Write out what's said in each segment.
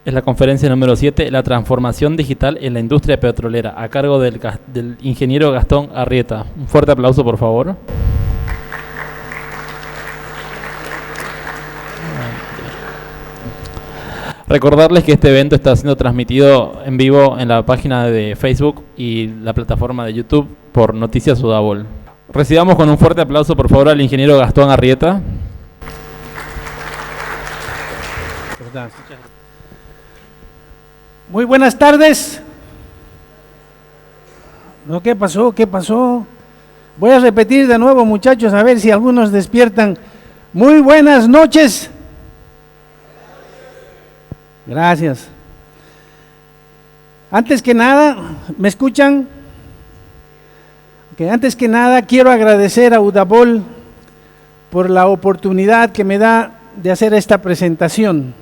Es la conferencia número 7, la transformación digital en la industria petrolera, a cargo del ingeniero Gastón Arrieta. Un fuerte aplauso, por favor. Recordarles que este evento está siendo transmitido en vivo en la página de Facebook y la plataforma de YouTube por Noticias Udabol. Recibamos con un fuerte aplauso, por favor, al ingeniero Gastón Arrieta. Muy buenas tardes. ¿No? ¿Qué pasó? ¿Qué pasó? Voy a repetir de nuevo, muchachos, a ver si algunos despiertan. Muy buenas noches. Gracias. Antes que nada, ¿me escuchan? Antes que nada, quiero agradecer a Udabol por la oportunidad que me da de hacer esta presentación.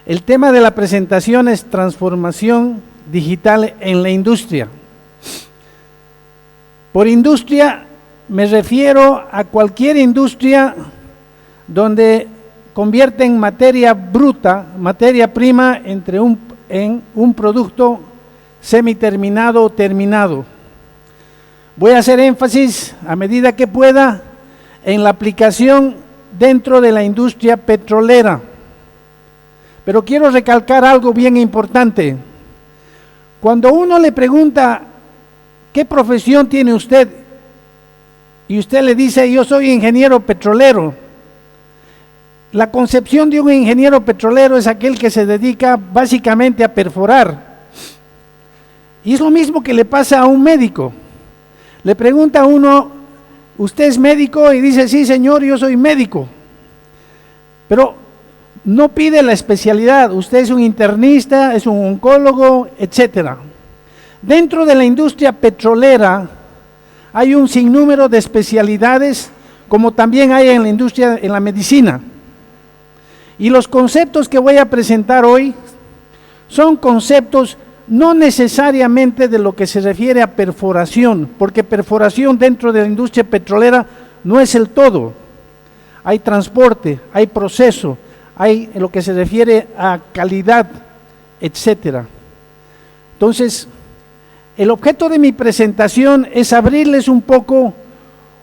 El tema de la presentación es transformación digital en la industria. Por industria me refiero a cualquier industria donde convierten materia bruta, materia prima, en un producto semiterminado o terminado. Voy a hacer énfasis, a medida que pueda, en la aplicación dentro de la industria petrolera. Pero quiero recalcar algo bien importante. Cuando uno le pregunta, ¿qué profesión tiene usted? Y usted le dice, yo soy ingeniero petrolero. La concepción de un ingeniero petrolero es aquel que se dedica básicamente a perforar. Y es lo mismo que le pasa a un médico. Le pregunta a uno, ¿usted es médico? Y dice, sí señor, yo soy médico. Pero no pide la especialidad, usted es un internista, es un oncólogo, etcétera. Dentro de la industria petrolera hay un sinnúmero de especialidades, como también hay en la industria, en la medicina. Y los conceptos que voy a presentar hoy son conceptos no necesariamente de lo que se refiere a perforación, porque perforación dentro de la industria petrolera no es el todo. Hay transporte, hay proceso, hay en lo que se refiere a calidad, etcétera. Entonces, el objeto de mi presentación es abrirles un poco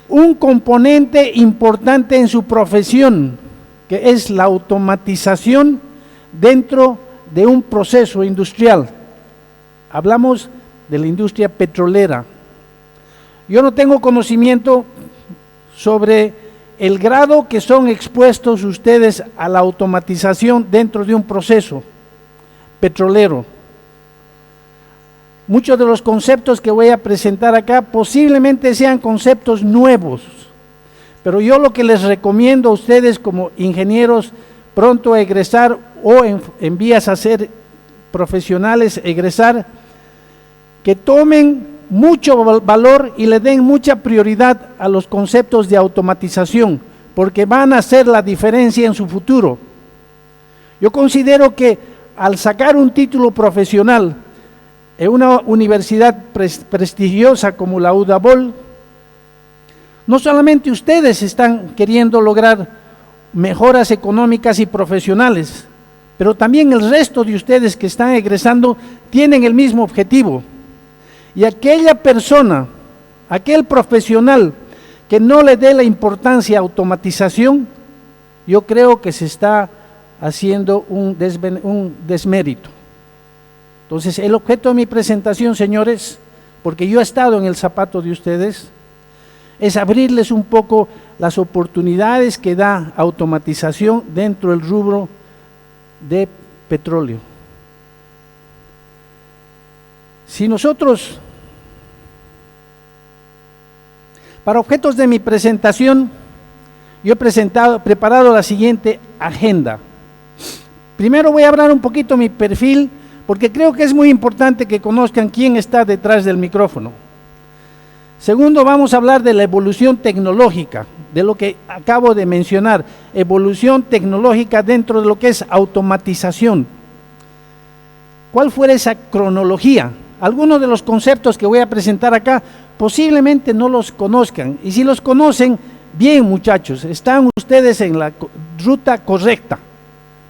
un componente importante en su profesión, que es la automatización dentro de un proceso industrial. Hablamos de la industria petrolera. Yo no tengo conocimiento sobre el grado que son expuestos ustedes a la automatización dentro de un proceso petrolero. Muchos de los conceptos que voy a presentar acá posiblemente sean conceptos nuevos, pero yo lo que les recomiendo a ustedes como ingenieros pronto a egresar o en vías a ser profesionales, egresar, que tomen mucho valor y le den mucha prioridad a los conceptos de automatización, porque van a hacer la diferencia en su futuro. Yo considero que al sacar un título profesional en una universidad prestigiosa como la Udabol, no solamente ustedes están queriendo lograr mejoras económicas y profesionales, pero también el resto de ustedes que están egresando tienen el mismo objetivo. Y aquella persona, aquel profesional que no le dé la importancia a automatización, yo creo que se está haciendo un desmérito. Entonces, el objeto de mi presentación, señores, porque yo he estado en el zapato de ustedes, es abrirles un poco las oportunidades que da automatización dentro del rubro de petróleo. Si nosotros, para objetos de mi presentación, yo he preparado la siguiente agenda. Primero voy a hablar un poquito de mi perfil, porque creo que es muy importante que conozcan quién está detrás del micrófono. Segundo, vamos a hablar de la evolución tecnológica, de lo que acabo de mencionar, evolución tecnológica dentro de lo que es automatización. ¿Cuál fuera esa cronología? Algunos de los conceptos que voy a presentar acá posiblemente no los conozcan, y si los conocen, bien muchachos, están ustedes en la ruta correcta,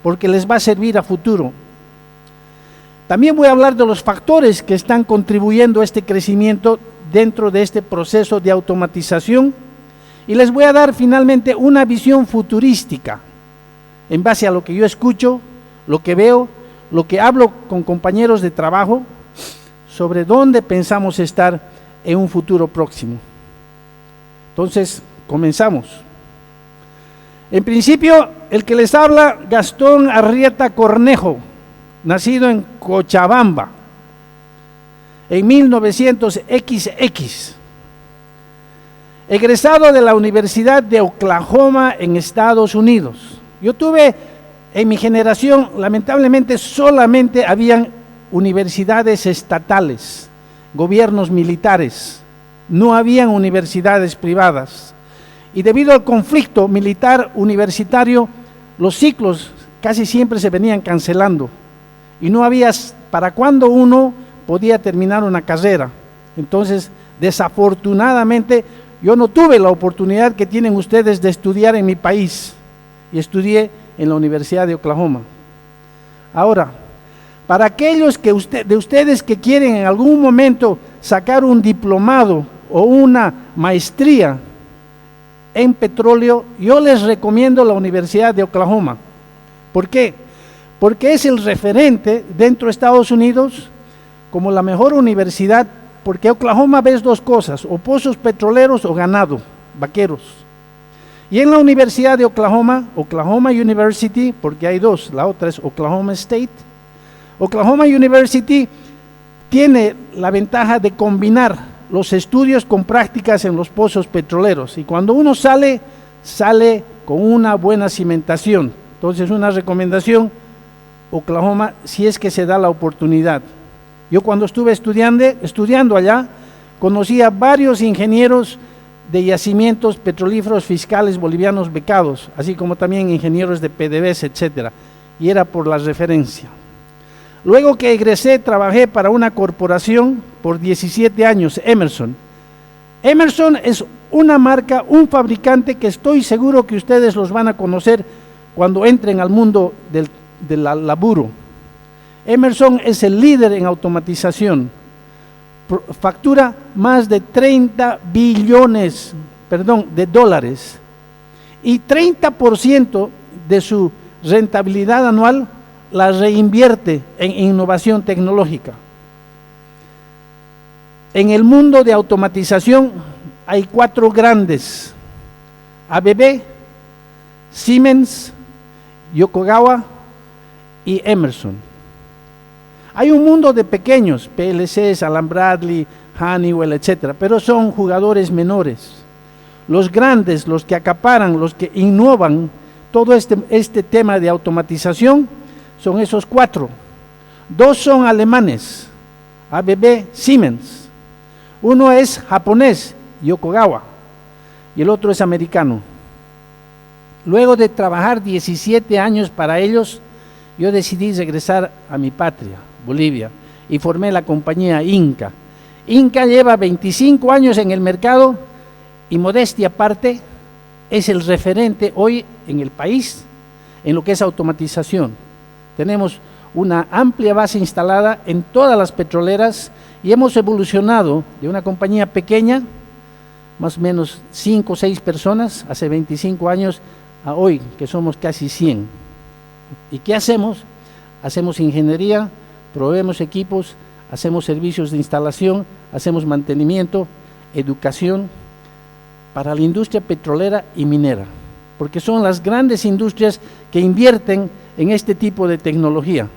porque les va a servir a futuro. También voy a hablar de los factores que están contribuyendo a este crecimiento dentro de este proceso de automatización, y les voy a dar finalmente una visión futurística en base a lo que yo escucho, lo que veo, lo que hablo con compañeros de trabajo sobre dónde pensamos estar en un futuro próximo. Entonces, comenzamos. En principio, el que les habla, Gastón Arrieta Cornejo, nacido en Cochabamba, en 1900XX, egresado de la Universidad de Oklahoma en Estados Unidos. Yo tuve, en mi generación, lamentablemente solamente habían universidades estatales, gobiernos militares, no habían universidades privadas. Y debido al conflicto militar universitario, los ciclos casi siempre se venían cancelando y no había para cuándo uno podía terminar una carrera. Entonces, desafortunadamente, yo no tuve la oportunidad que tienen ustedes de estudiar en mi país, y estudié en la Universidad de Oklahoma. Ahora, para aquellos de ustedes que quieren en algún momento sacar un diplomado o una maestría en petróleo, yo les recomiendo la Universidad de Oklahoma. ¿Por qué? Porque es el referente dentro de Estados Unidos como la mejor universidad, porque Oklahoma ves dos cosas, o pozos petroleros o ganado, vaqueros. Y en la Universidad de Oklahoma, Oklahoma University, porque hay dos, la otra es Oklahoma State, Oklahoma University tiene la ventaja de combinar los estudios con prácticas en los pozos petroleros, y cuando uno sale con una buena cimentación. Entonces, una recomendación, Oklahoma, si es que se da la oportunidad. Yo cuando estuve estudiando allá, conocí a varios ingenieros de yacimientos petrolíferos fiscales bolivianos becados, así como también ingenieros de PDVSA, etcétera, y era por la referencia. Luego que egresé, trabajé para una corporación por 17 años, Emerson. Emerson es una marca, un fabricante que estoy seguro que ustedes los van a conocer cuando entren al mundo del laburo. Emerson es el líder en automatización, factura más de 30 billones de dólares, y 30% de su rentabilidad anual la reinvierte en innovación tecnológica. En el mundo de automatización hay 4 grandes: ABB, Siemens, Yokogawa y Emerson. Hay un mundo de pequeños, PLCs, Allen Bradley, Honeywell, etcétera, pero son jugadores menores. Los grandes, los que acaparan, los que innovan todo este tema de automatización, son esos 4. 2 son alemanes, ABB, Siemens. Uno es japonés, Yokogawa, y el otro es americano. Luego de trabajar 17 años para ellos, yo decidí regresar a mi patria, Bolivia, y formé la compañía Inca. Inca lleva 25 años en el mercado y, modestia aparte, es el referente hoy en el país en lo que es automatización. Tenemos una amplia base instalada en todas las petroleras y hemos evolucionado de una compañía pequeña, más o menos 5 o 6 personas, hace 25 años, a hoy, que somos casi 100. ¿Y qué hacemos? Hacemos ingeniería, proveemos equipos, hacemos servicios de instalación, hacemos mantenimiento, educación para la industria petrolera y minera, porque son las grandes industrias que invierten en este tipo de tecnología.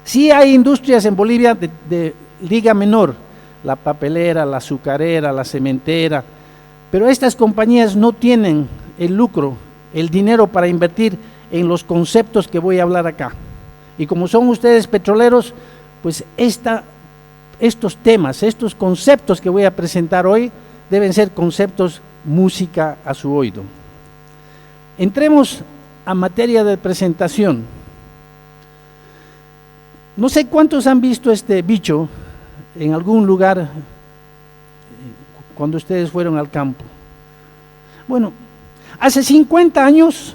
Sí hay industrias en Bolivia de liga menor, la papelera, la azucarera, la cementera, pero estas compañías no tienen el lucro, el dinero para invertir en los conceptos que voy a hablar acá. Y como son ustedes petroleros, pues estos temas, estos conceptos que voy a presentar hoy, deben ser conceptos música a su oído. Entremos a materia de presentación. No sé cuántos han visto este bicho en algún lugar cuando ustedes fueron al campo. Bueno, hace 50 años,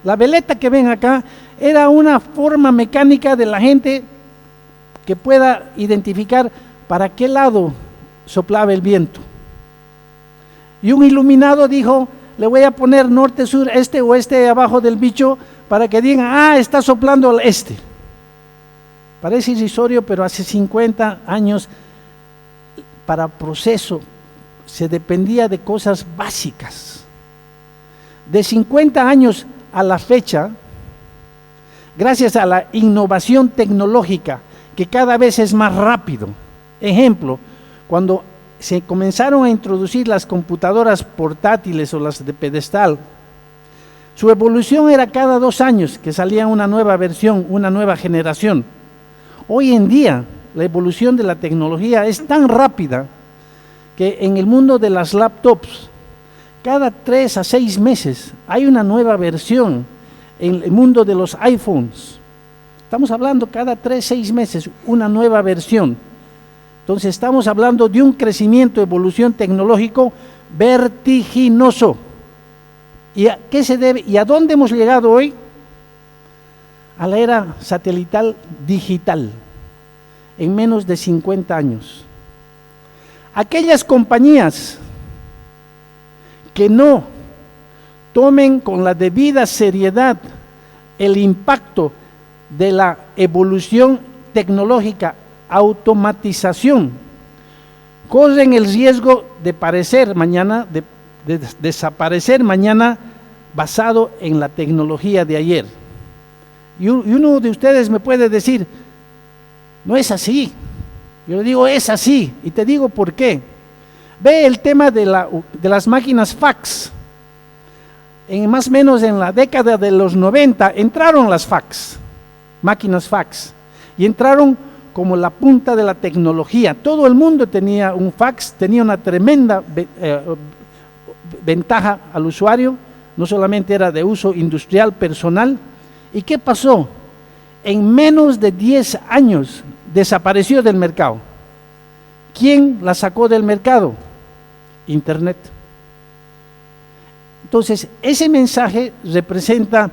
la veleta que ven acá era una forma mecánica de la gente que pueda identificar para qué lado soplaba el viento. Y un iluminado dijo, le voy a poner norte, sur, este, oeste abajo del bicho para que digan, está soplando al este. Parece irrisorio, pero hace 50 años para proceso se dependía de cosas básicas. De 50 años a la fecha, gracias a la innovación tecnológica, que cada vez es más rápido. Ejemplo, cuando se comenzaron a introducir las computadoras portátiles o las de pedestal, su evolución era cada 2 años que salía una nueva versión, una nueva generación. Hoy en día, la evolución de la tecnología es tan rápida que en el mundo de las laptops, cada 3 a 6 meses hay una nueva versión. En el mundo de los iPhones, estamos hablando cada 3 a 6 meses una nueva versión. Entonces estamos hablando de un crecimiento, evolución tecnológico vertiginoso. ¿Y a qué se debe? ¿Y a dónde hemos llegado hoy? A la era satelital digital, en menos de 50 años. Aquellas compañías que no tomen con la debida seriedad el impacto de la evolución tecnológica, automatización, corren el riesgo de desaparecer mañana basado en la tecnología de ayer. Y uno de ustedes me puede decir, no es así. Yo le digo, es así, y te digo por qué. Ve el tema de las máquinas fax. Más o menos en la década de los 90 entraron las fax, máquinas fax, y entraron como la punta de la tecnología. Todo el mundo tenía un fax, tenía una tremenda ventaja al usuario, no solamente era de uso industrial, personal. ¿Y qué pasó? En menos de 10 años desapareció del mercado. ¿Quién la sacó del mercado? Internet. Entonces, ese mensaje representa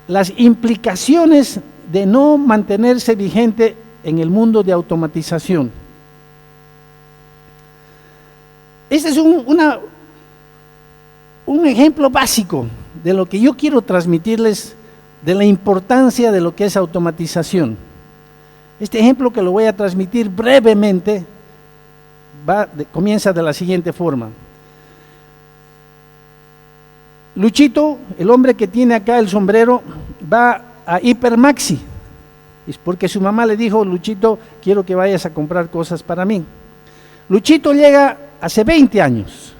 las implicaciones de no mantenerse vigente en el mundo de automatización. Este es un ejemplo básico de lo que yo quiero transmitirles, de la importancia de lo que es automatización. Este ejemplo que lo voy a transmitir brevemente comienza de la siguiente forma. Luchito, el hombre que tiene acá el sombrero, va a Hipermaxi, es porque su mamá le dijo, Luchito, quiero que vayas a comprar cosas para mí. Luchito llega hace 20 años,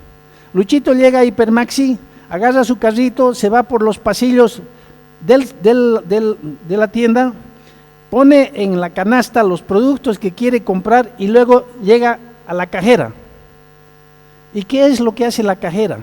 Luchito llega a Hipermaxi, agarra su carrito, se va por los pasillos de la tienda, pone en la canasta los productos que quiere comprar y luego llega a la cajera. ¿Y qué es lo que hace la cajera?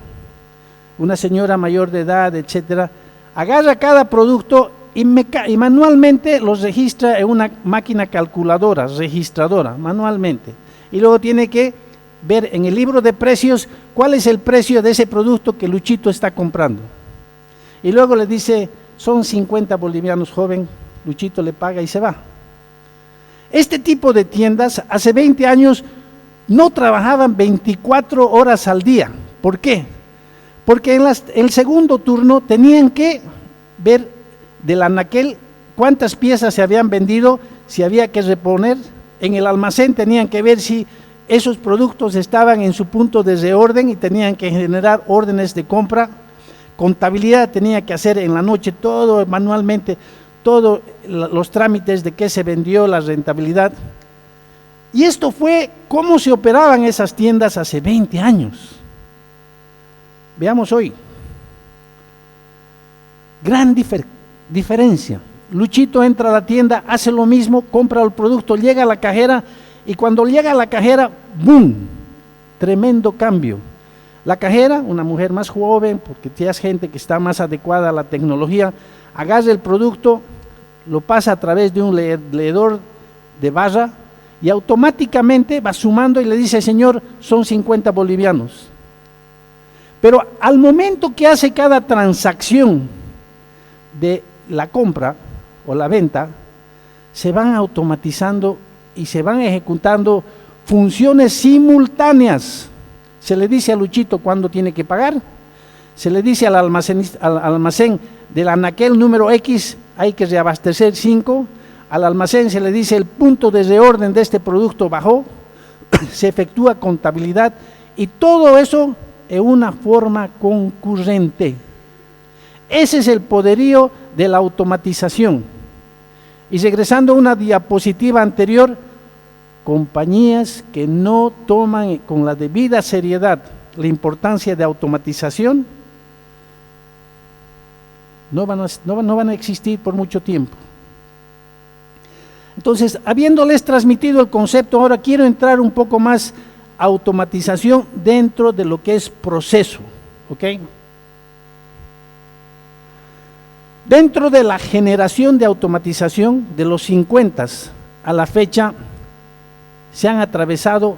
Una señora mayor de edad, etcétera, agarra cada producto y manualmente los registra en una máquina calculadora, registradora, manualmente. Y luego tiene que ver en el libro de precios cuál es el precio de ese producto que Luchito está comprando. Y luego le dice, son 50 bolivianos, joven. Luchito le paga y se va. Este tipo de tiendas hace 20 años no trabajaban 24 horas al día. ¿Por qué? Porque en el segundo turno tenían que ver del anaquel cuántas piezas se habían vendido, si había que reponer. En el almacén tenían que ver si esos productos estaban en su punto de reorden y tenían que generar órdenes de compra. Contabilidad tenía que hacer en la noche todo manualmente, todos los trámites de qué se vendió, la rentabilidad. Y esto fue cómo se operaban esas tiendas hace 20 años. Veamos hoy. Gran diferencia. Luchito entra a la tienda, hace lo mismo, compra el producto, llega a la cajera y cuando llega a la cajera, ¡boom! Tremendo cambio. La cajera, una mujer más joven, porque tienes gente que está más adecuada a la tecnología, agarra el producto, lo pasa a través de un leedor de barra y automáticamente va sumando y le dice, señor, son 50 bolivianos. Pero al momento que hace cada transacción de la compra o la venta, se van automatizando y se van ejecutando funciones simultáneas. Se le dice a Luchito cuándo tiene que pagar, se le dice al almacén del anaquel número X, hay que reabastecer 5, al almacén se le dice el punto de reorden de este producto bajó, se efectúa contabilidad y todo eso en una forma concurrente. Ese es el poderío de la automatización. Y regresando a una diapositiva anterior, compañías que no toman con la debida seriedad la importancia de automatización no van a existir por mucho tiempo. Entonces, habiéndoles transmitido el concepto, ahora quiero entrar un poco más a automatización dentro de lo que es proceso, ¿ok? Dentro de la generación de automatización de los 50 a la fecha, se han atravesado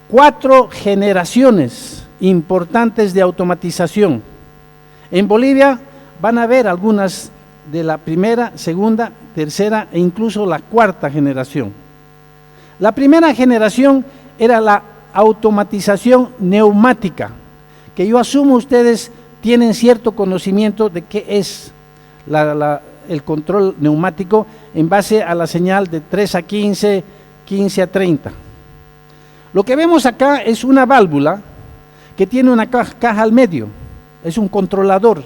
4 generaciones importantes de automatización. En Bolivia van a ver algunas de la primera, segunda, tercera e incluso la 4ª generación. La primera generación era la automatización neumática, que yo asumo ustedes tienen cierto conocimiento de qué es el control neumático en base a la señal de 3 a 15, 15 a 30. Lo que vemos acá es una válvula que tiene una caja al medio, es un controlador,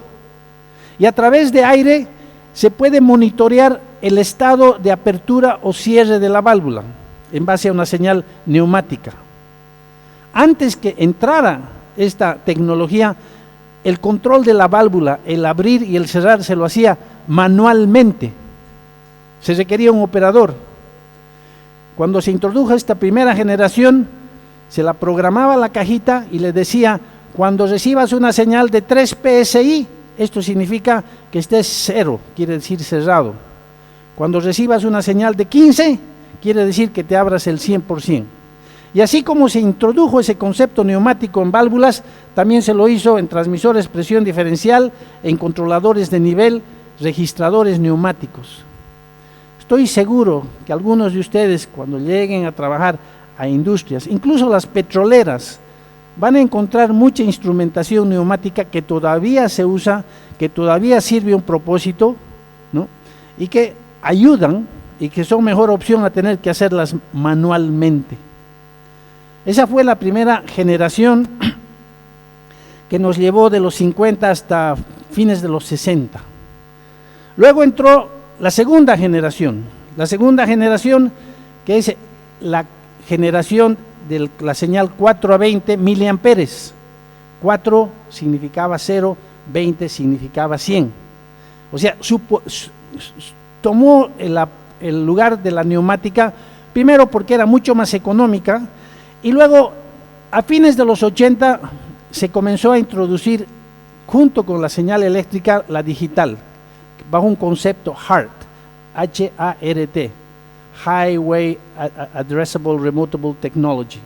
y a través de aire se puede monitorear el estado de apertura o cierre de la válvula en base a una señal neumática. Antes que entrara esta tecnología, el control de la válvula, el abrir y el cerrar se lo hacía manualmente, se requería un operador. Cuando se introdujo esta primera generación, se la programaba la cajita y le decía, cuando recibas una señal de 3 PSI, esto significa que estés 0, quiere decir cerrado. Cuando recibas una señal de 15, quiere decir que te abras el 100%. Y así como se introdujo ese concepto neumático en válvulas, también se lo hizo en transmisores presión diferencial, en controladores de nivel, registradores neumáticos. Estoy seguro que algunos de ustedes, cuando lleguen a trabajar a industrias, incluso las petroleras, van a encontrar mucha instrumentación neumática que todavía se usa, que todavía sirve un propósito, ¿no? Y que ayudan y que son mejor opción a tener que hacerlas manualmente. Esa fue la primera generación que nos llevó de los 50 hasta fines de los 60. Luego entró la segunda generación que es la generación de la señal 4 a 20 miliamperes. 4 significaba 0, 20 significaba 100. O sea, tomó el lugar de la neumática, primero porque era mucho más económica, y luego a fines de los 80 se comenzó a introducir, junto con la señal eléctrica, la digital, bajo un concepto HART, H-A-R-T, Highway Addressable Remotable Technology.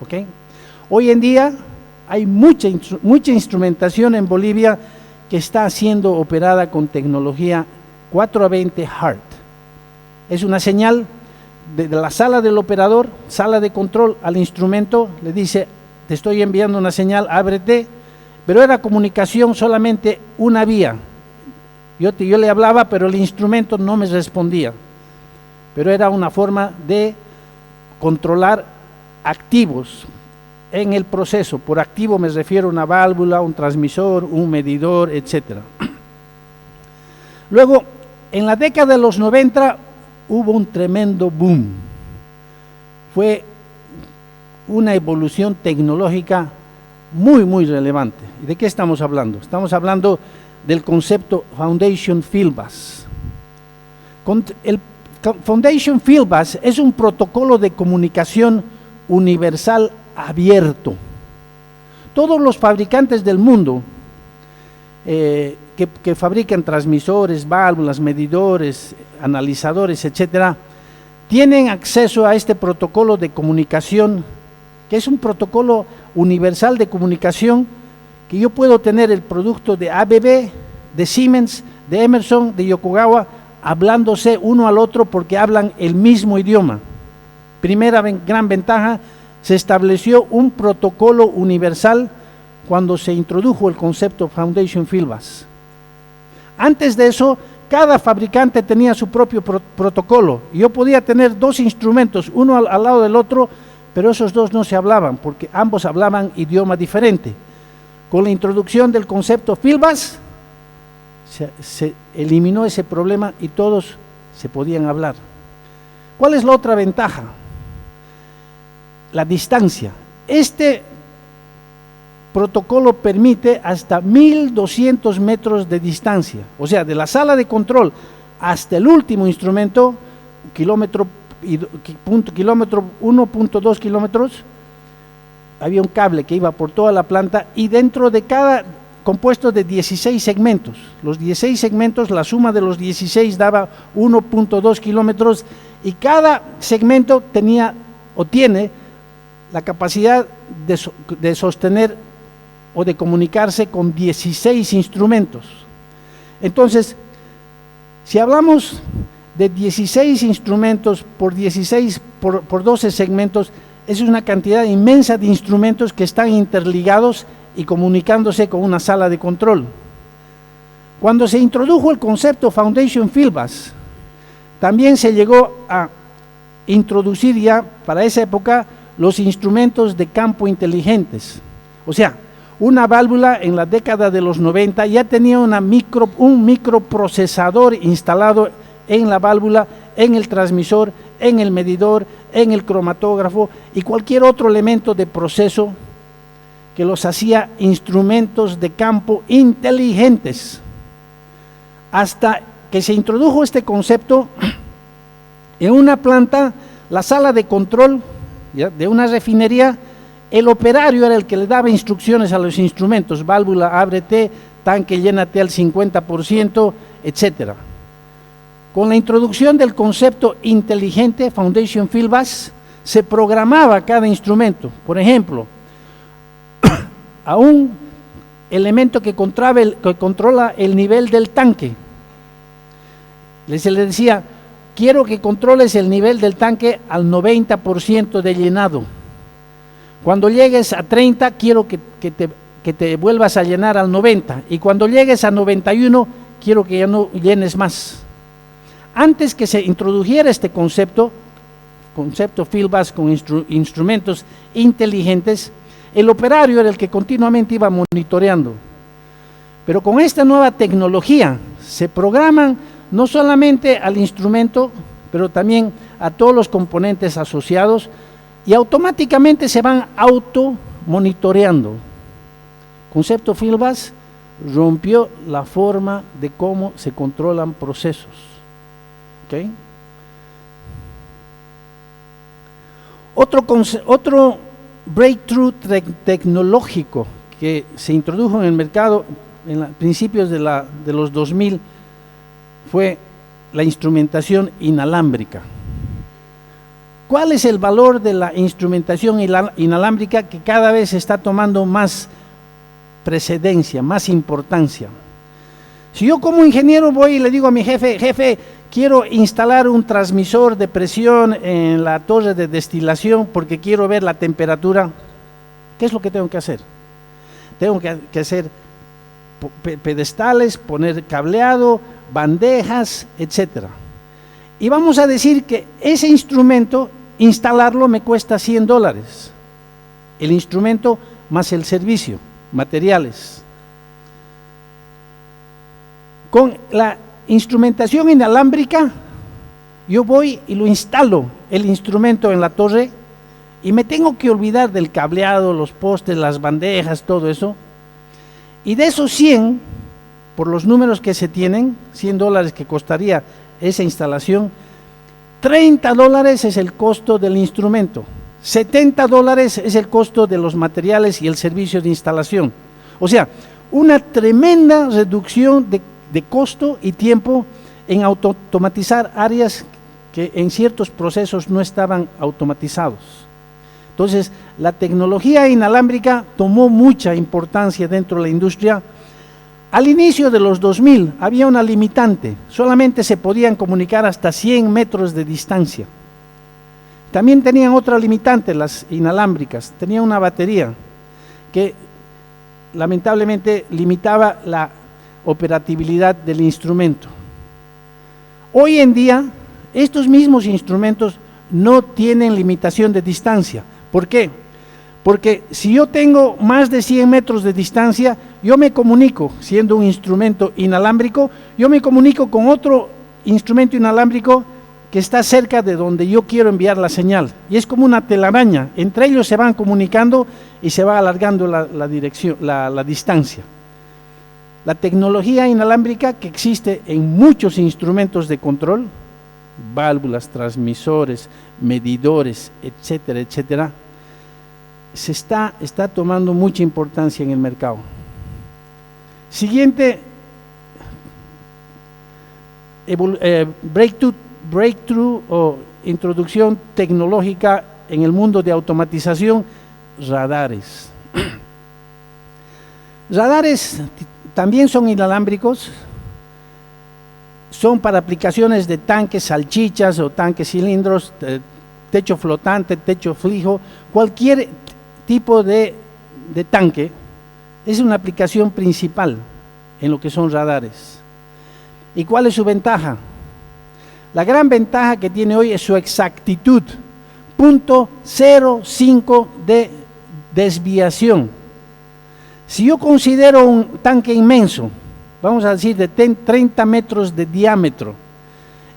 ¿Okay? Hoy en día hay mucha instrumentación en Bolivia que está siendo operada con tecnología 4 a 20 HART. Es una señal de la sala del operador, sala de control, al instrumento, le dice, te estoy enviando una señal, ábrete, pero era comunicación solamente una vía. Yo le hablaba, pero el instrumento no me respondía. Pero era una forma de controlar activos en el proceso. Por activo me refiero a una válvula, un transmisor, un medidor, etc. Luego, en la década de los 90 hubo un tremendo boom. Fue una evolución tecnológica muy relevante. ¿Y de qué estamos hablando? Estamos hablando del concepto Foundation Fieldbus. El Foundation Fieldbus es un protocolo de comunicación universal abierto. Todos los fabricantes del mundo que fabrican transmisores, válvulas, medidores, analizadores, etcétera, tienen acceso a este protocolo de comunicación, que es un protocolo universal de comunicación, que yo puedo tener el producto de ABB, de Siemens, de Emerson, de Yokogawa, hablándose uno al otro porque hablan el mismo idioma. Primera gran ventaja, se estableció un protocolo universal cuando se introdujo el concepto Foundation Fieldbus. Antes de eso, cada fabricante tenía su propio protocolo. Yo podía tener dos instrumentos, uno al lado del otro, pero esos dos no se hablaban, porque ambos hablaban idioma diferente. Con la introducción del concepto Fieldbus, se eliminó ese problema y todos se podían hablar. ¿Cuál es la otra ventaja? La distancia. Este protocolo permite hasta 1200 metros de distancia, o sea, de la sala de control hasta el último instrumento, 1.2 kilómetros, había un cable que iba por toda la planta y dentro de cada compuesto de 16 segmentos. Los 16 segmentos, la suma de los 16 daba 1.2 kilómetros y cada segmento tenía o tiene la capacidad de sostener o de comunicarse con 16 instrumentos. Entonces, si hablamos de 16 instrumentos por 16 por 12 segmentos, es una cantidad inmensa de instrumentos que están interligados y comunicándose con una sala de control. Cuando se introdujo el concepto Foundation Fieldbus, también se llegó a introducir ya para esa época los instrumentos de campo inteligentes. O sea, una válvula en la década de los 90 ya tenía un microprocesador instalado en la válvula, en el transmisor, en el medidor, en el cromatógrafo y cualquier otro elemento de proceso que los hacía instrumentos de campo inteligentes. Hasta que se introdujo este concepto en una planta, la sala de control, ¿ya?, de una refinería, el operario era el que le daba instrucciones a los instrumentos: válvula, ábrete, tanque, llénate al 50%, etcétera. Con la introducción del concepto inteligente, Foundation Fieldbus, se programaba cada instrumento. Por ejemplo, a un elemento que controla el nivel del tanque, se le decía: quiero que controles el nivel del tanque al 90% de llenado. Cuando llegues a 30, quiero que te vuelvas a llenar al 90. Y cuando llegues a 91, quiero que ya no llenes más. Antes que se introdujera este concepto Fieldbus con instrumentos inteligentes, el operario era el que continuamente iba monitoreando. Pero con esta nueva tecnología se programan no solamente al instrumento, pero también a todos los componentes asociados y automáticamente se van automonitoreando. Concepto Fieldbus rompió la forma de cómo se controlan procesos. ¿Okay? Otro breakthrough tecnológico que se introdujo en el mercado en principios de los 2000 fue la instrumentación inalámbrica. ¿Cuál es el valor de la instrumentación inalámbrica que cada vez está tomando más precedencia, más importancia? Si yo como ingeniero voy y le digo a mi jefe, quiero instalar un transmisor de presión en la torre de destilación porque quiero ver la temperatura, ¿qué es lo que tengo que hacer? Tengo que hacer pedestales, poner cableado, bandejas, etcétera. Y vamos a decir que ese instrumento, instalarlo me cuesta $100. El instrumento más el servicio, materiales. Con la instrumentación inalámbrica, yo voy y lo instalo el instrumento en la torre y me tengo que olvidar del cableado, los postes, las bandejas, todo eso. Y de esos 100, por los números que se tienen, $100 que costaría esa instalación, $30 es el costo del instrumento, $70 es el costo de los materiales y el servicio de instalación. O sea, una tremenda reducción de costo y tiempo en automatizar áreas que en ciertos procesos no estaban automatizados. Entonces, la tecnología inalámbrica tomó mucha importancia dentro de la industria. Al inicio de los 2000 había una limitante, solamente se podían comunicar hasta 100 metros de distancia. También tenían otra limitante, las inalámbricas, tenían una batería que lamentablemente limitaba la operatividad del instrumento. Hoy en día, estos mismos instrumentos no tienen limitación de distancia. ¿Por qué? Porque si yo tengo más de 100 metros de distancia, yo me comunico, siendo un instrumento inalámbrico, yo me comunico con otro instrumento inalámbrico que está cerca de donde yo quiero enviar la señal. Y es como una telaraña, entre ellos se van comunicando y se va alargando la distancia. La tecnología inalámbrica que existe en muchos instrumentos de control, válvulas, transmisores, medidores, etcétera, etcétera, está tomando mucha importancia en el mercado. Siguiente breakthrough o introducción tecnológica en el mundo de automatización, radares. Radares también son inalámbricos, son para aplicaciones de tanques, salchichas o tanques cilindros, techo flotante, techo fijo, cualquier tipo de tanque, es una aplicación principal en lo que son radares. ¿Y cuál es su ventaja? La gran ventaja que tiene hoy es su exactitud, 0.05 de desviación. Si yo considero un tanque inmenso, vamos a decir de 30 metros de diámetro,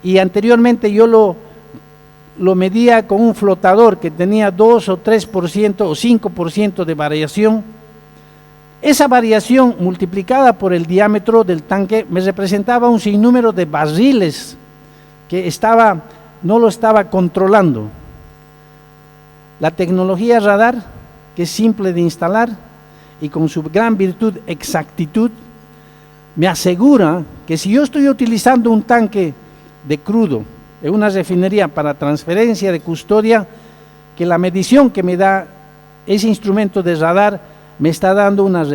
y anteriormente yo lo medía con un flotador que tenía 2 o 3% o 5% de variación, esa variación multiplicada por el diámetro del tanque me representaba un sinnúmero de barriles que no lo estaba controlando. La tecnología radar, que es simple de instalar y con su gran virtud exactitud, me asegura que si yo estoy utilizando un tanque de crudo en una refinería para transferencia de custodia, que la medición que me da ese instrumento de radar me está dando una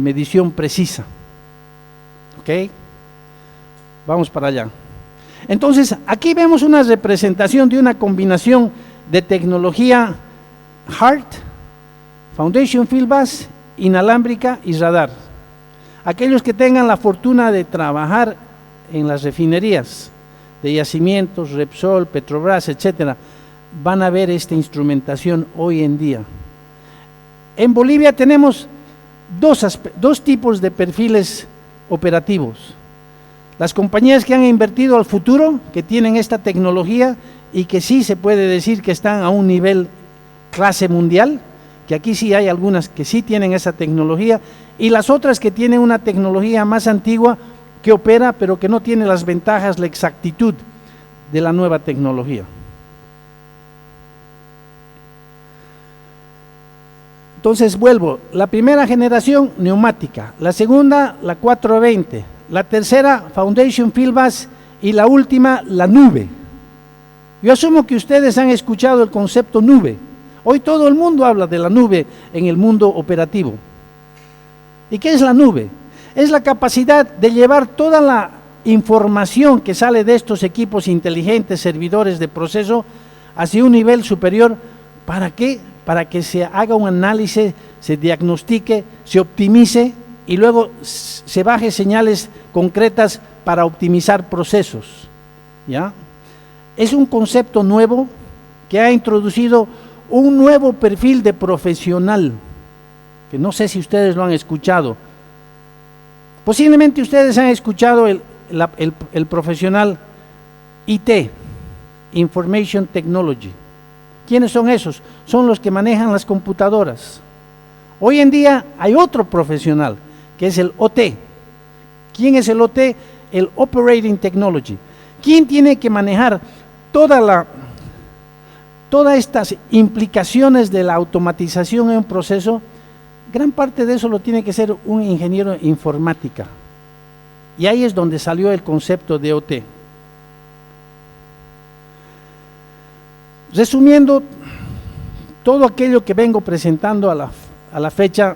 medición precisa. ¿Ok? Vamos para allá. Entonces, aquí vemos una representación de una combinación de tecnología HART, Foundation Field Bus, inalámbrica y radar. Aquellos que tengan la fortuna de trabajar en las refinerías de yacimientos, Repsol, Petrobras, etcétera, van a ver esta instrumentación hoy en día. En Bolivia tenemos dos tipos de perfiles operativos. Las compañías que han invertido al futuro, que tienen esta tecnología y que sí se puede decir que están a un nivel clase mundial, que aquí sí hay algunas que sí tienen esa tecnología, y las otras que tienen una tecnología más antigua que opera, pero que no tiene las ventajas, la exactitud de la nueva tecnología. Entonces vuelvo, la primera generación neumática, la segunda la 420, la tercera Foundation Field Bus y la última la nube. Yo asumo que ustedes han escuchado el concepto nube. Hoy todo el mundo habla de la nube en el mundo operativo. ¿Y qué es la nube? Es la capacidad de llevar toda la información que sale de estos equipos inteligentes, servidores de proceso, hacia un nivel superior. ¿Para qué? Para que se haga un análisis, se diagnostique, se optimice y luego se baje señales concretas para optimizar procesos. ¿Ya? Es un concepto nuevo que ha introducido un nuevo perfil de profesional, que no sé si ustedes lo han escuchado. Posiblemente ustedes han escuchado el profesional IT, Information Technology. ¿Quiénes son esos? Son los que manejan las computadoras. Hoy en día hay otro profesional, que es el OT. ¿Quién es el OT? El Operating Technology. ¿Quién tiene que manejar todas estas implicaciones de la automatización en un proceso? Gran parte de eso lo tiene que ser un ingeniero en informática. Y ahí es donde salió el concepto de OT. Resumiendo todo aquello que vengo presentando a la fecha,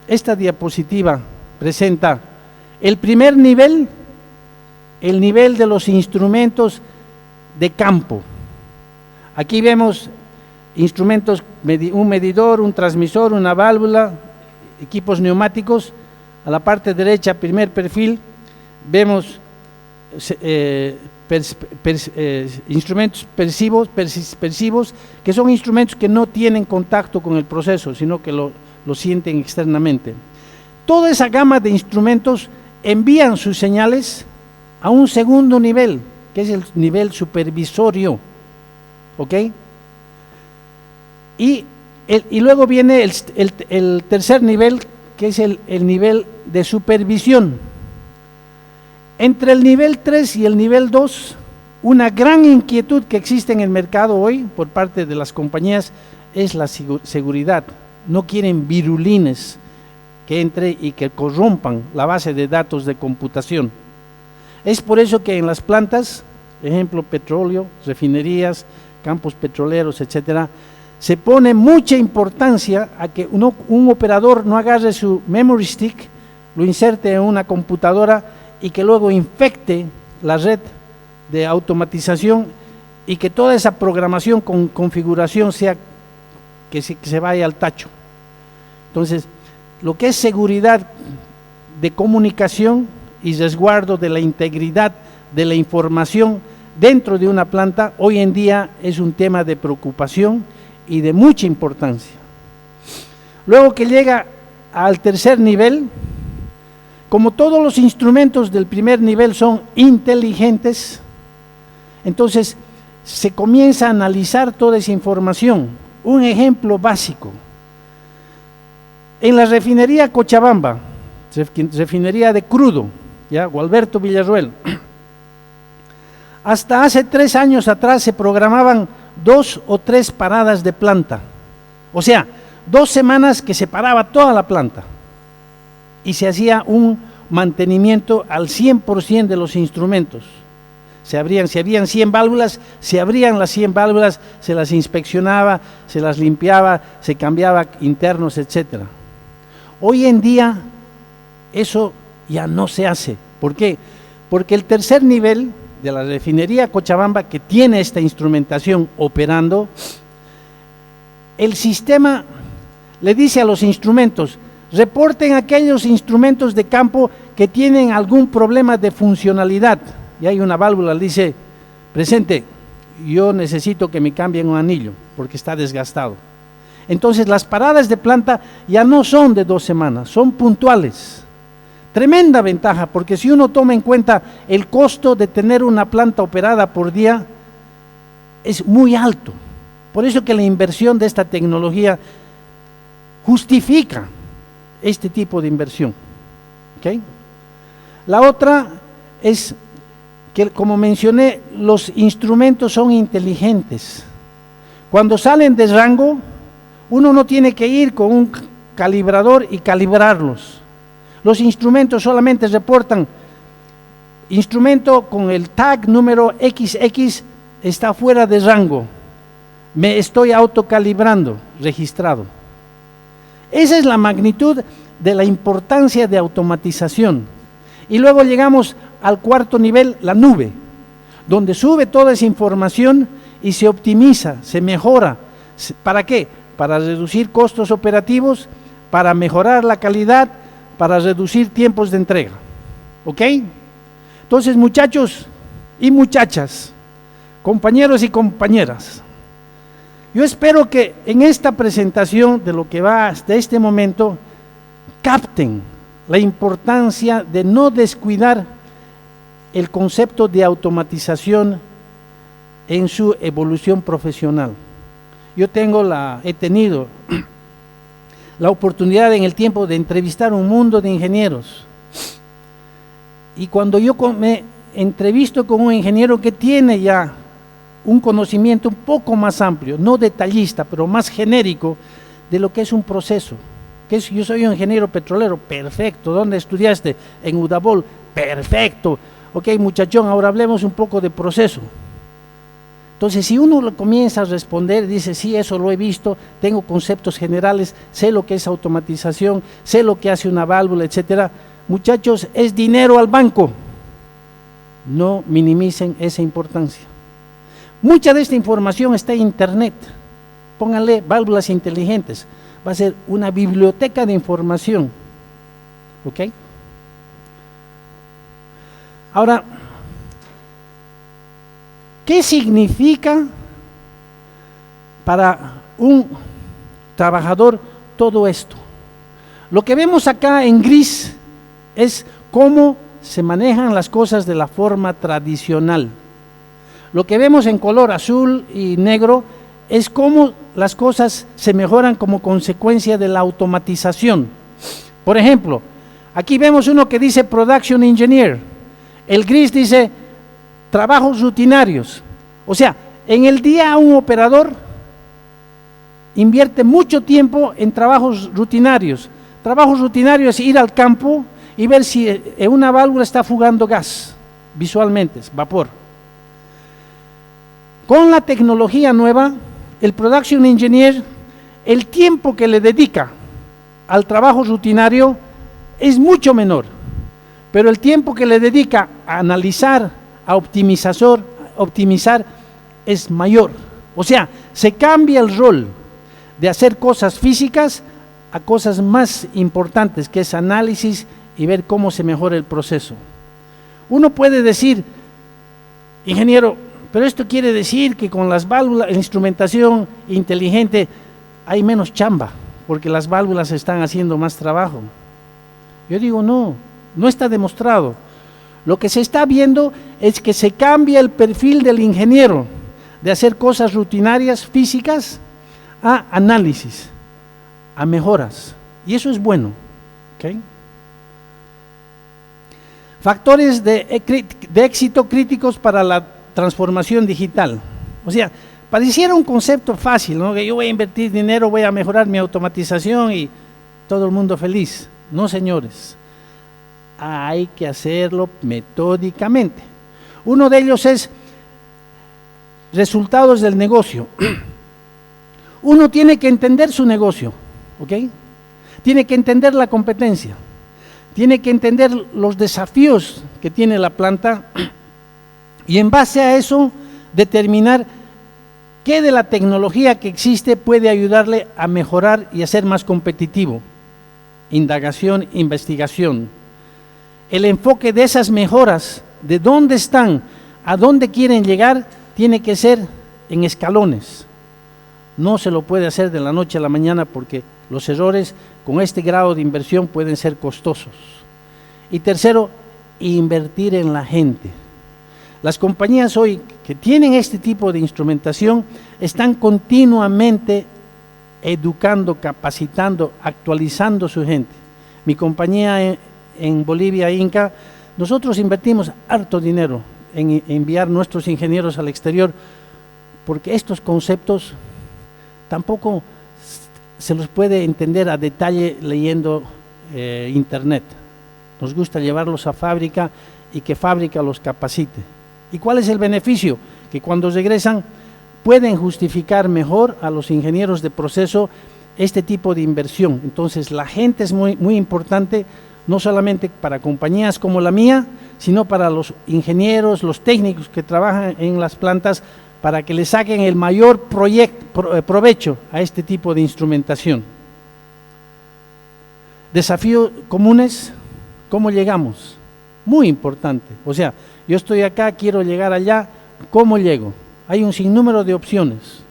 esta diapositiva presenta el primer nivel, el nivel de los instrumentos de campo. Aquí vemos instrumentos, un medidor, un transmisor, una válvula, equipos neumáticos. A la parte derecha, primer perfil, vemos instrumentos persivos, que son instrumentos que no tienen contacto con el proceso, sino que lo sienten externamente. Toda esa gama de instrumentos envían sus señales a un segundo nivel, que es el nivel supervisorio, ¿ok? Y luego viene el tercer nivel, que es el nivel de supervisión. Entre el nivel 3 y el nivel 2, una gran inquietud que existe en el mercado hoy por parte de las compañías es la seguridad. No quieren virulines que entre y que corrompan la base de datos de computación. Es por eso que en las plantas, ejemplo, petróleo, refinerías, campos petroleros, etcétera, se pone mucha importancia a que un operador no agarre su memory stick, lo inserte en una computadora y que luego infecte la red de automatización y que toda esa programación con configuración sea que se vaya al tacho. Entonces, lo que es seguridad de comunicación y resguardo de la integridad de la información dentro de una planta, hoy en día es un tema de preocupación y de mucha importancia. Luego que llega al tercer nivel, como todos los instrumentos del primer nivel son inteligentes, entonces se comienza a analizar toda esa información. Un ejemplo básico: en la refinería Cochabamba, refinería de crudo, ¿ya? Gualberto Villarroel, hasta hace 3 años atrás se programaban 2 o 3 paradas de planta, o sea, 2 semanas que se paraba toda la planta y se hacía un mantenimiento al 100% de los instrumentos. Si habían 100 válvulas, se abrían las 100 válvulas, se las inspeccionaba, se las limpiaba, se cambiaba internos, etcétera. Hoy en día eso ya no se hace. ¿Por qué? Porque el tercer nivel de la refinería Cochabamba, que tiene esta instrumentación operando, el sistema le dice a los instrumentos: reporten aquellos instrumentos de campo que tienen algún problema de funcionalidad. Y hay una válvula, le dice: presente, yo necesito que me cambien un anillo porque está desgastado. Entonces las paradas de planta ya no son de 2 semanas, son puntuales. Tremenda ventaja, porque si uno toma en cuenta el costo de tener una planta operada por día, es muy alto. Por eso que la inversión de esta tecnología justifica este tipo de inversión. ¿Okay? La otra es que, como mencioné, los instrumentos son inteligentes. Cuando salen de rango, uno no tiene que ir con un calibrador y calibrarlos. Los instrumentos solamente reportan: instrumento con el tag número XX está fuera de rango, me estoy autocalibrando, registrado. Esa es la magnitud de la importancia de automatización. Y luego llegamos al cuarto nivel, la nube, donde sube toda esa información y se optimiza, se mejora. ¿Para qué? Para reducir costos operativos, para mejorar la calidad, para reducir tiempos de entrega. ¿Ok? Entonces, muchachos y muchachas, compañeros y compañeras, yo espero que en esta presentación de lo que va hasta este momento capten la importancia de no descuidar el concepto de automatización en su evolución profesional. Yo he tenido la oportunidad en el tiempo de entrevistar un mundo de ingenieros, y cuando yo me entrevisto con un ingeniero que tiene ya un conocimiento un poco más amplio, no detallista, pero más genérico de lo que es un proceso. Yo soy un ingeniero petrolero, perfecto. ¿Dónde estudiaste? En Udabol, perfecto. Ok, muchachón, ahora hablemos un poco de proceso. Entonces, si uno lo comienza a responder, dice: sí, eso lo he visto, tengo conceptos generales, sé lo que es automatización, sé lo que hace una válvula, etcétera. Muchachos, es dinero al banco. No minimicen esa importancia. Mucha de esta información está en Internet. Pónganle válvulas inteligentes. Va a ser una biblioteca de información. ¿Ok? Ahora, ¿qué significa para un trabajador todo esto? Lo que vemos acá en gris es cómo se manejan las cosas de la forma tradicional. Lo que vemos en color azul y negro es cómo las cosas se mejoran como consecuencia de la automatización. Por ejemplo, aquí vemos uno que dice Production Engineer. El gris dice trabajos rutinarios. O sea, en el día un operador invierte mucho tiempo en trabajos rutinarios. Trabajos rutinarios es ir al campo y ver si en una válvula está fugando gas, visualmente, es vapor. Con la tecnología nueva, el Production Engineer, el tiempo que le dedica al trabajo rutinario es mucho menor, pero el tiempo que le dedica a analizar, a optimizar es mayor. O sea, se cambia el rol de hacer cosas físicas a cosas más importantes, que es análisis y ver cómo se mejora el proceso. Uno puede decir, ingeniero, pero esto quiere decir que con las válvulas, la instrumentación inteligente, hay menos chamba, porque las válvulas están haciendo más trabajo. Yo digo, no, no está demostrado. Lo que se está viendo es que se cambia el perfil del ingeniero de hacer cosas rutinarias, físicas, a análisis, a mejoras, y eso es bueno. ¿Okay? Factores de éxito críticos para la transformación digital. O sea, pareciera un concepto fácil, ¿no? Que yo voy a invertir dinero, voy a mejorar mi automatización y todo el mundo feliz. No, señores, hay que hacerlo metódicamente. Uno de ellos es resultados del negocio. Uno tiene que entender su negocio, ¿ok? Tiene que entender la competencia, tiene que entender los desafíos que tiene la planta y en base a eso determinar qué de la tecnología que existe puede ayudarle a mejorar y a ser más competitivo. Indagación, investigación. El enfoque de esas mejoras, de dónde están, a dónde quieren llegar, tiene que ser en escalones. No se lo puede hacer de la noche a la mañana porque los errores con este grado de inversión pueden ser costosos. Y tercero, invertir en la gente. Las compañías hoy que tienen este tipo de instrumentación están continuamente educando, capacitando, actualizando su gente. Mi compañía en Bolivia, Inca, nosotros invertimos harto dinero en enviar nuestros ingenieros al exterior porque estos conceptos tampoco se los puede entender a detalle leyendo internet. Nos gusta llevarlos a fábrica y que fábrica los capacite. ¿Y cuál es el beneficio? Que cuando regresan pueden justificar mejor a los ingenieros de proceso este tipo de inversión. Entonces la gente es muy importante, no solamente para compañías como la mía, sino para los ingenieros, los técnicos que trabajan en las plantas, para que le saquen el mayor provecho a este tipo de instrumentación. Desafíos comunes, ¿cómo llegamos? Muy importante. O sea, yo estoy acá, quiero llegar allá, ¿cómo llego? Hay un sinnúmero de opciones.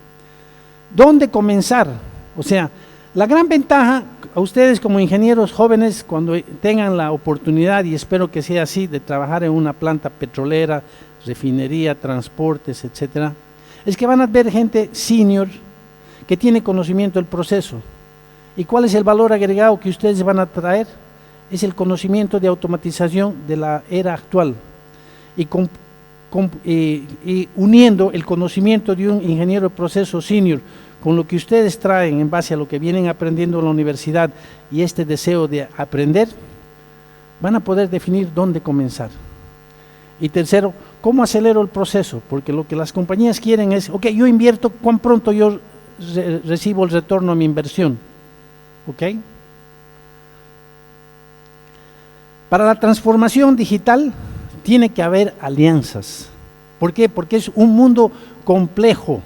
¿Dónde comenzar? O sea, la gran ventaja a ustedes como ingenieros jóvenes, cuando tengan la oportunidad, y espero que sea así, de trabajar en una planta petrolera, refinería, transportes, etcétera, es que van a ver gente senior que tiene conocimiento del proceso. ¿Y cuál es el valor agregado que ustedes van a traer? Es el conocimiento de automatización de la era actual y uniendo el conocimiento de un ingeniero de proceso senior con lo que ustedes traen en base a lo que vienen aprendiendo en la universidad y este deseo de aprender, van a poder definir dónde comenzar. Y tercero, ¿cómo acelero el proceso? Porque lo que las compañías quieren es, ok, yo invierto, ¿cuán pronto yo recibo el retorno a mi inversión? ¿Ok? Para la transformación digital tiene que haber alianzas. ¿Por qué? Porque es un mundo complejo.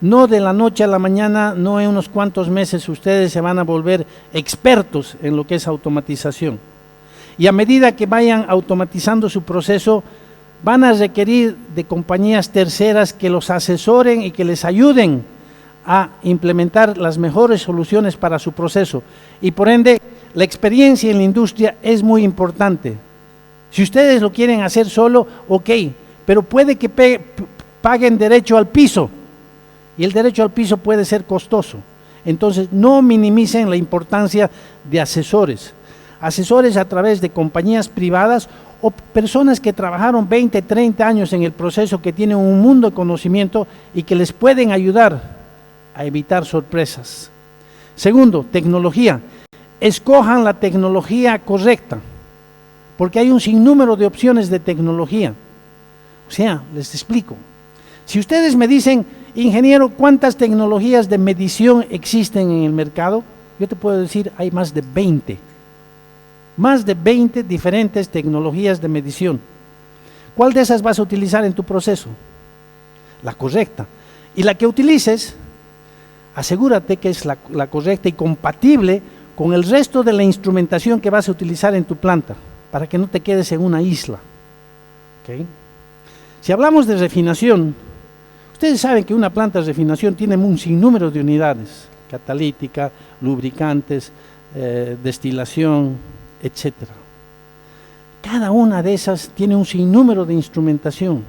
No de la noche a la mañana, no en unos cuantos meses ustedes se van a volver expertos en lo que es automatización. Y a medida que vayan automatizando su proceso, van a requerir de compañías terceras que los asesoren y que les ayuden a implementar las mejores soluciones para su proceso. Y por ende, la experiencia en la industria es muy importante. Si ustedes lo quieren hacer solo, ok, pero puede que paguen derecho al piso. Y el derecho al piso puede ser costoso. Entonces, no minimicen la importancia de asesores. Asesores a través de compañías privadas o personas que trabajaron 20, 30 años en el proceso, que tienen un mundo de conocimiento y que les pueden ayudar a evitar sorpresas. Segundo, tecnología. Escojan la tecnología correcta, porque hay un sinnúmero de opciones de tecnología. O sea, les explico. Si ustedes me dicen, ingeniero, ¿cuántas tecnologías de medición existen en el mercado? Yo te puedo decir, hay más de 20. Más de 20 diferentes tecnologías de medición. ¿Cuál de esas vas a utilizar en tu proceso? La correcta. Y la que utilices, asegúrate que es la correcta y compatible con el resto de la instrumentación que vas a utilizar en tu planta, para que no te quedes en una isla. ¿Okay? Si hablamos de refinación, ustedes saben que una planta de refinación tiene un sinnúmero de unidades, catalítica, lubricantes, destilación, etc. Cada una de esas tiene un sinnúmero de instrumentación.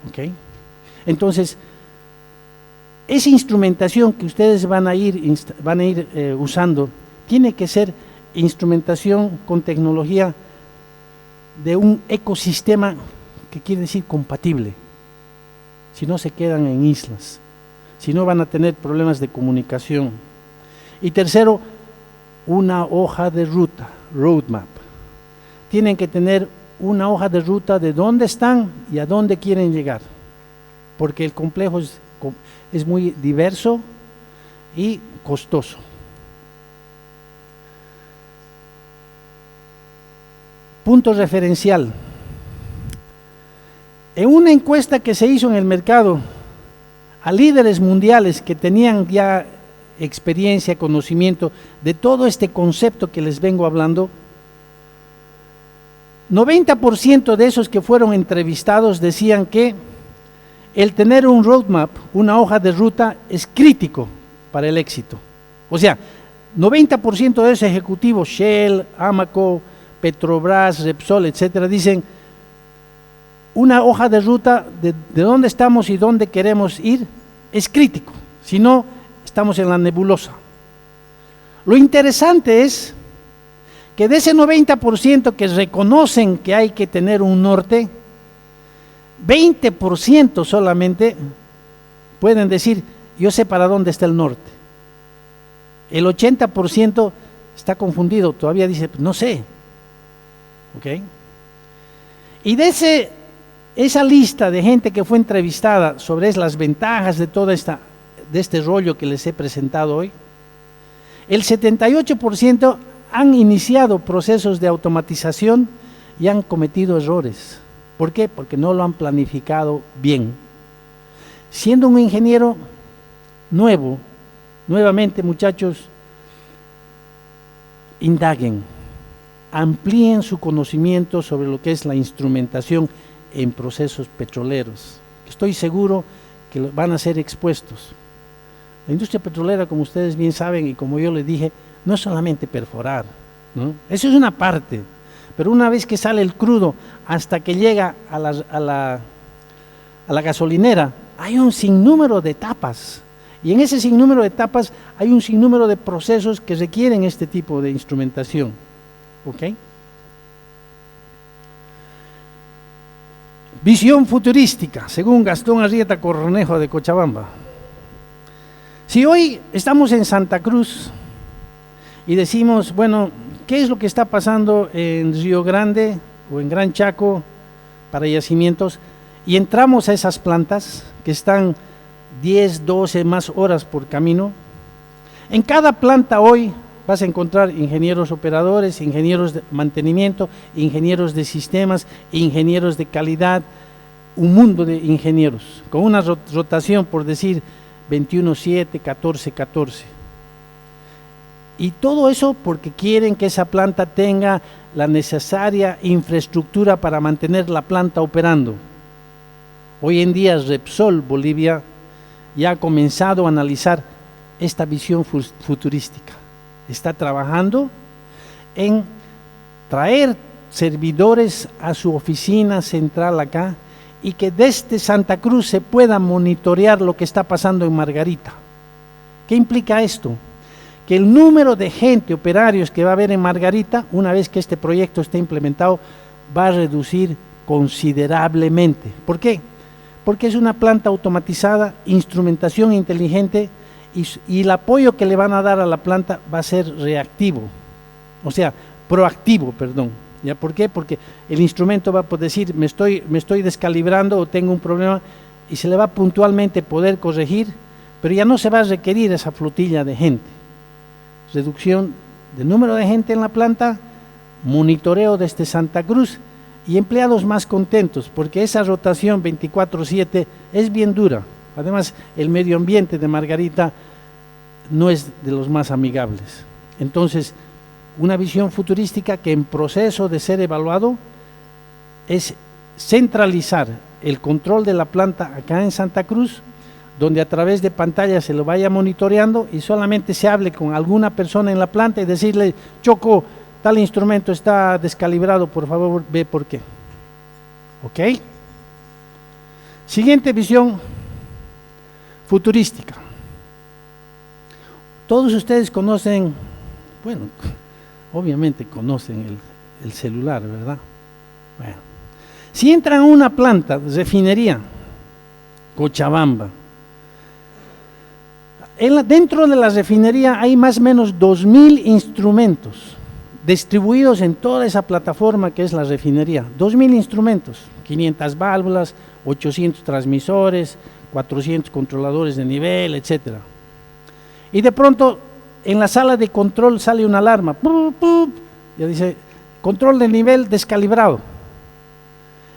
¿Okay? Entonces, esa instrumentación que ustedes van a ir usando tiene que ser instrumentación con tecnología de un ecosistema, que quiere decir compatible. Si no, se quedan en islas. Si no, van a tener problemas de comunicación. Y tercero, una hoja de ruta, roadmap. Tienen que tener una hoja de ruta de dónde están y a dónde quieren llegar, porque el complejo es muy diverso y costoso. Punto referencial. En una encuesta que se hizo en el mercado a líderes mundiales que tenían ya experiencia, conocimiento de todo este concepto que les vengo hablando, 90% de esos que fueron entrevistados decían que el tener un roadmap, una hoja de ruta, es crítico para el éxito. O sea, 90% de esos ejecutivos, Shell, Amoco, Petrobras, Repsol, etcétera, dicen una hoja de ruta de dónde estamos y dónde queremos ir es crítico, si no, estamos en la nebulosa. Lo interesante es que de ese 90% que reconocen que hay que tener un norte, 20% solamente pueden decir, yo sé para dónde está el norte. El 80% está confundido, todavía dice, no sé. ¿Okay? Y de esa lista de gente que fue entrevistada sobre las ventajas de toda de este rollo que les he presentado hoy, el 78% han iniciado procesos de automatización y han cometido errores. ¿Por qué? Porque no lo han planificado bien. Siendo un ingeniero nuevo, nuevamente muchachos, indaguen, amplíen su conocimiento sobre lo que es la instrumentación en procesos petroleros. Estoy seguro que van a ser expuestos. La industria petrolera, como ustedes bien saben y como yo les dije, no es solamente perforar, ¿no? Eso es una parte, pero una vez que sale el crudo hasta que llega a la gasolinera, hay un sinnúmero de etapas, y en ese sinnúmero de etapas hay un sinnúmero de procesos que requieren este tipo de instrumentación. ¿Ok? Visión futurística, según Gastón Arrieta Cornejo de Cochabamba. Si hoy estamos en Santa Cruz y decimos, bueno, ¿qué es lo que está pasando en Río Grande o en Gran Chaco para yacimientos? Y entramos a esas plantas que están 10, 12 más horas por camino. En cada planta hoy vas a encontrar ingenieros operadores, ingenieros de mantenimiento, ingenieros de sistemas, ingenieros de calidad, un mundo de ingenieros, con una rotación, por decir, 21/7, 14/14. Y todo eso porque quieren que esa planta tenga la necesaria infraestructura para mantener la planta operando. Hoy en día Repsol Bolivia ya ha comenzado a analizar esta visión futurística. Está trabajando en traer servidores a su oficina central acá y que desde Santa Cruz se pueda monitorear lo que está pasando en Margarita. ¿Qué implica esto? Que el número de gente, operarios que va a haber en Margarita, una vez que este proyecto esté implementado, va a reducir considerablemente. ¿Por qué? Porque es una planta automatizada, instrumentación inteligente y el apoyo que le van a dar a la planta va a ser reactivo, o sea, proactivo, perdón. ¿Ya? ¿Por qué? Porque el instrumento va a poder decir, me estoy descalibrando o tengo un problema y se le va a puntualmente poder corregir, pero ya no se va a requerir esa flotilla de gente. Reducción del número de gente en la planta, monitoreo desde Santa Cruz y empleados más contentos, porque esa rotación 24/7 es bien dura. Además, el medio ambiente de Margarita no es de los más amigables. Entonces, una visión futurística que en proceso de ser evaluado es centralizar el control de la planta acá en Santa Cruz, donde a través de pantalla se lo vaya monitoreando y solamente se hable con alguna persona en la planta y decirle, Choco, tal instrumento está descalibrado, por favor ve por qué. ¿Ok? Siguiente visión futurística. Todos ustedes conocen, bueno, obviamente conocen el celular, ¿verdad? Bueno, si entran a una planta de refinería, Cochabamba, dentro de la refinería hay más o menos 2.000 instrumentos distribuidos en toda esa plataforma que es la refinería. 2.000 instrumentos, 500 válvulas, 800 transmisores, 400 controladores de nivel, etc. Y de pronto en la sala de control sale una alarma, ¡pup, pup! Ya dice, control del nivel descalibrado.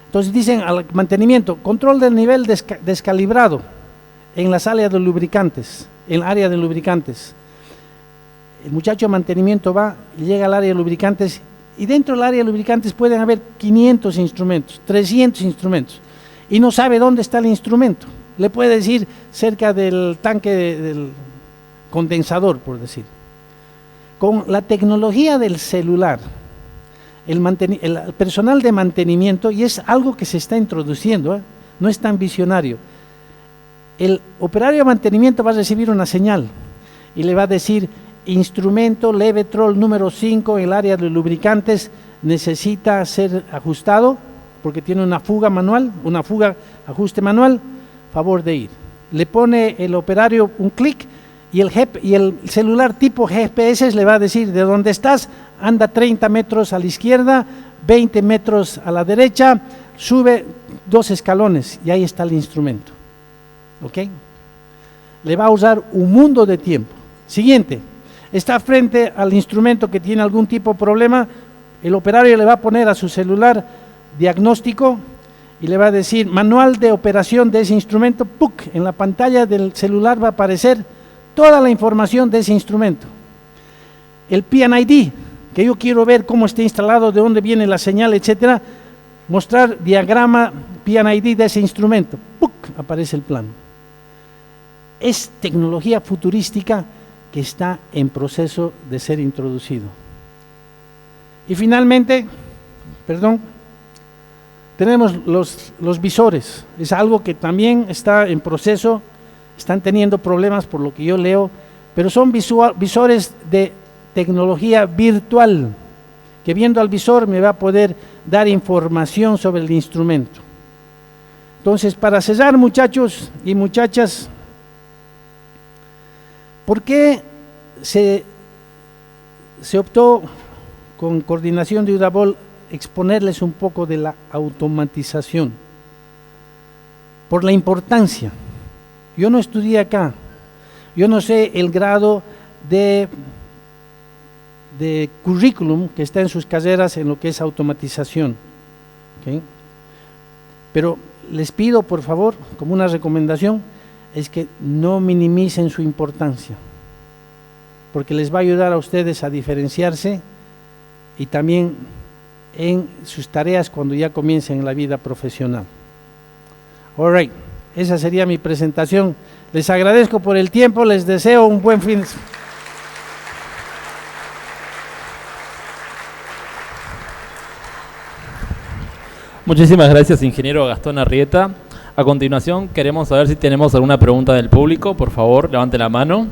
Entonces dicen al mantenimiento, control del nivel descalibrado en la sala de lubricantes, en el área de lubricantes. El muchacho de mantenimiento va y llega al área de lubricantes y dentro del área de lubricantes pueden haber 500 instrumentos, 300 instrumentos y no sabe dónde está el instrumento. Le puede decir cerca del tanque del condensador, por decir. Con la tecnología del celular, el personal de mantenimiento, y es algo que se está introduciendo, no es tan visionario, el operario de mantenimiento va a recibir una señal y le va a decir, instrumento Levetrol número 5 en el área de lubricantes necesita ser ajustado porque tiene una fuga manual, ajuste manual, favor de ir. Le pone el operario un clic y el celular tipo GPS le va a decir de dónde estás, anda 30 metros a la izquierda, 20 metros a la derecha, sube 2 escalones y ahí está el instrumento. ¿Ok? Le va a usar un mundo de tiempo. Siguiente, está frente al instrumento que tiene algún tipo de problema, el operario le va a poner a su celular diagnóstico y le va a decir manual de operación de ese instrumento, ¡puc! En la pantalla del celular va a aparecer toda la información de ese instrumento. El PID, que yo quiero ver cómo está instalado, de dónde viene la señal, etcétera, mostrar diagrama PID de ese instrumento, ¡puc! Aparece el plano. Es tecnología futurística que está en proceso de ser introducido. Y finalmente, tenemos los visores, es algo que también está en proceso, están teniendo problemas por lo que yo leo, pero son visores de tecnología virtual, que viendo al visor me va a poder dar información sobre el instrumento. Entonces, para cerrar, muchachos y muchachas, ¿por qué se optó con coordinación de Udabol exponerles un poco de la automatización? Por la importancia. Yo no estudié acá, yo no sé el grado de currículum que está en sus carreras en lo que es automatización, ¿okay? Pero les pido, por favor, como una recomendación, es que no minimicen su importancia, porque les va a ayudar a ustedes a diferenciarse y también en sus tareas cuando ya comiencen en la vida profesional. All right, esa sería mi presentación. Les agradezco por el tiempo, les deseo un buen fin de semana. Muchísimas gracias, ingeniero Gastón Arrieta. A continuación, queremos saber si tenemos alguna pregunta del público. Por favor, levante la mano.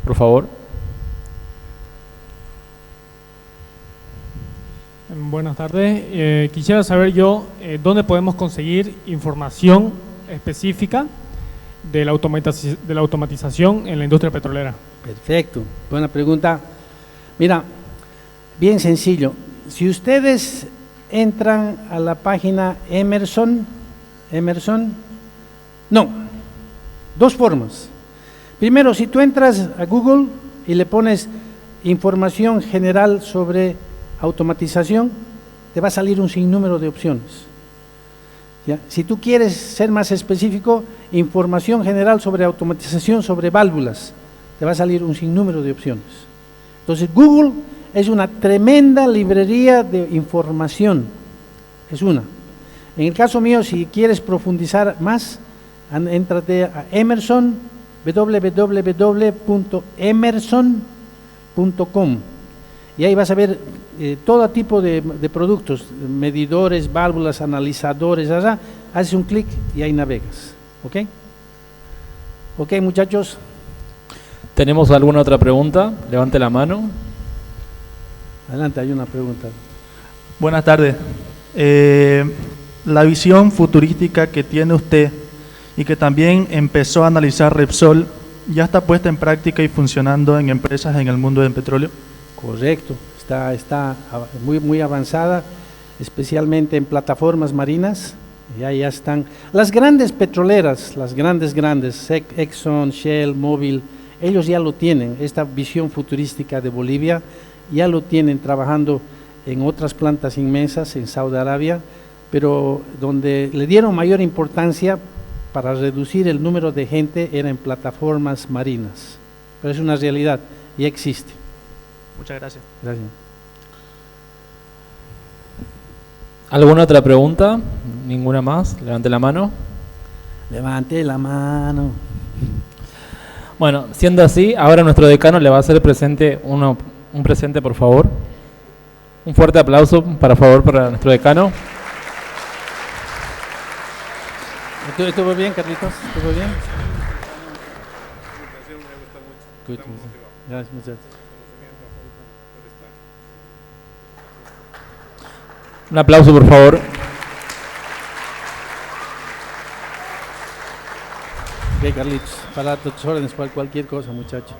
Por favor. Buenas tardes. Quisiera saber yo dónde podemos conseguir información específica de la automatización en la industria petrolera. Perfecto, buena pregunta. Mira, bien sencillo. Si ustedes entran a la página Emerson, dos formas. Primero, si tú entras a Google y le pones información general sobre automatización, te va a salir un sinnúmero de opciones. ¿Ya? Si tú quieres ser más específico, información general sobre automatización, sobre válvulas, te va a salir un sinnúmero de opciones. Entonces, Google es una tremenda librería de información, es una. En el caso mío, si quieres profundizar más, éntrate a Emerson, www.emerson.com, y ahí vas a ver todo tipo de productos, medidores, válvulas, analizadores, allá, haces un clic y ahí navegas, ¿ok? Ok, muchachos. ¿Tenemos alguna otra pregunta? Levante la mano. Adelante, hay una pregunta. Buenas tardes. La visión futurística que tiene usted y que también empezó a analizar Repsol, ¿ya está puesta en práctica y funcionando en empresas en el mundo del petróleo? Correcto, está muy avanzada, especialmente en plataformas marinas. Ya están las grandes petroleras, las grandes, Exxon, Shell, Mobil, ellos ya lo tienen, esta visión futurística de Bolivia, ya lo tienen trabajando en otras plantas inmensas en Saudi Arabia, pero donde le dieron mayor importancia para reducir el número de gente era en plataformas marinas, pero es una realidad, ya existe. Muchas gracias. Gracias. ¿Alguna otra pregunta? ¿Ninguna más? Levante la mano. Levante la mano. Bueno, siendo así, ahora nuestro decano le va a hacer presente un presente, por favor. Un fuerte aplauso, por favor, para nuestro decano. ¿Estuvo bien, Carlitos? ¿Estuvo bien? Gracias, muchachos. Un aplauso, por favor. Ok, Carlitos, para tus órdenes, cualquier cosa, muchacho.